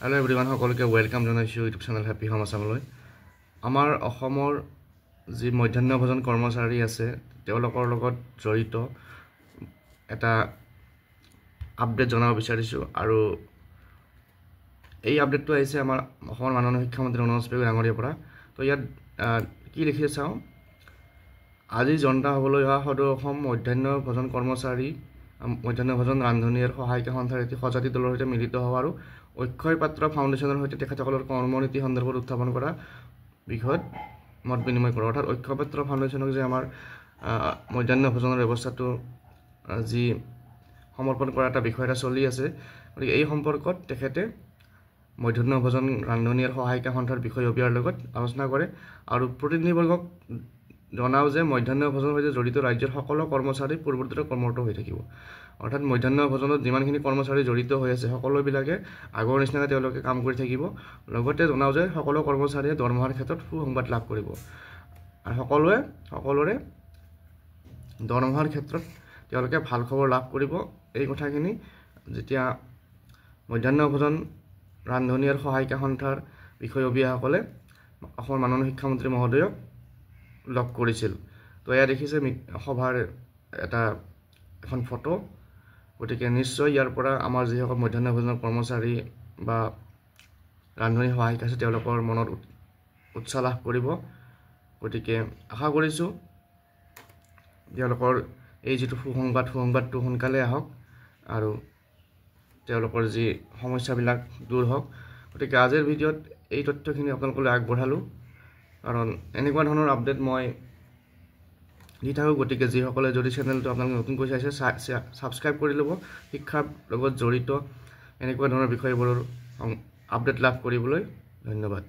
Hello everyone, সকলোকে welcome জনাইছো YouTube channel happy home আসামলৈ। আমাৰ অসমৰ যি মধ্যাহ্ন ভোজন কৰ্মচাৰী আছে তেওঁলোকৰ লগত জড়িত এটা আপডেট জনাব বিচাৰিছো আৰু এই আপডেটটো আহিছে আমাৰ অসমৰ মাননীয় শিক্ষামন্ত্ৰী অনুজ পেগু ডাঙৰীয়াৰ পৰা। তো ইয়াত কি লিখি চাওঁ, আজি জনতা হ'বলৈ অহা সদৌ অসম মধ্যাহ্ন ভোজন কৰ্মচাৰী মধ্যাহ্ন ভোজন ৰান্ধনীৰ সহায়িকা সন্থাৰ এটি সজাতি দলৰ সৈতে মিলিত হোৱা আৰু অক্ষয় পাত্ৰ ফাউণ্ডেশ্যনৰ সৈতে তেখেতসকলৰ কৰ্মনীতি সন্দৰ্ভত উত্থাপন কৰা বিষয়ত মত বিনিময় কৰা। অৰ্থাৎ অক্ষয় পাত্ৰ ফাউণ্ডেশ্যনক যে আমাৰ মধ্যাহ্ন ভোজনৰ ব্যৱস্থাটো যি সমৰ্পণ কৰা এটা বিষয় এটা চলি আছে, গতিকে এই সম্পৰ্কত তেখেতে মধ্যাহ্ন ভোজন ৰান্ধনীৰ সহায়িকা সন্থাৰ বিষয়ববীয়াৰ লগত আলোচনা কৰে আৰু প্ৰতিনিধিবৰ্গক জনাও যে মধ্যাহ্ন ভোজনৰ সৈতে জড়িত ৰাজ্যৰ সকলো কৰ্মচাৰী পূৰ্বৰ দৰে কৰ্মৰত হৈ থাকিব। অৰ্থাৎ মধ্যাহ্ন ভোজনত যিমানখিনি কৰ্মচাৰী জড়িত হৈ আছে সকলোবিলাকে আগৰ নিচিনাকৈ তেওঁলোকে কাম কৰি থাকিব। লগতে জনাও যে সকলো কৰ্মচাৰীয়ে দৰমহাৰ ক্ষেত্ৰত সুসংবাদ লাভ কৰিব আৰু সকলোৰে দৰমহাৰ ক্ষেত্ৰত তেওঁলোকে ভাল খবৰ লাভ কৰিব। এই কথাখিনি যেতিয়া মধ্যাহ্ন ভোজন ৰান্ধনী আৰু সহায়িকা সন্থাৰ বিষয়ববীয়াসকলে অসমৰ মাননীয় শিক্ষামন্ত্ৰী মহোদয়ক লগ কৰিছিল। তো এয়া দেখিছে সভাৰ এখন ফটো। গতিকে নিশ্চয় ইয়াৰ পৰা আমাৰ যিসকল মধ্যাহ্ন ভোজনৰ কৰ্মচাৰী বা ৰান্ধনী সহায়িকা আছে তেওঁলোকৰ মনত উৎসাহ লাভ কৰিব। গতিকে আশা কৰিছোঁ তেওঁলোকৰ এই যিটো সুসংবাদটো সোনকালে আহক আৰু তেওঁলোকৰ যি সমস্যাবিলাক দূৰ হওক। গতিকে আজিৰ ভিডিঅ'ত এই তথ্যখিনি আপোনালোকলৈ আগবঢ়ালোঁ, কাৰণ এনেকুৱা ধৰণৰ আপডেট মই দি থাকোঁ। গতিকে যিসকলে যদি চেনেলটো আপোনালোকে নতুনকৈ চাইছে ছাবস্ক্ৰাইব কৰি ল'ব, শিক্ষাৰ লগত জড়িত এনেকুৱা ধৰণৰ বিষয়বোৰৰ আপডেট লাভ কৰিবলৈ। ধন্যবাদ।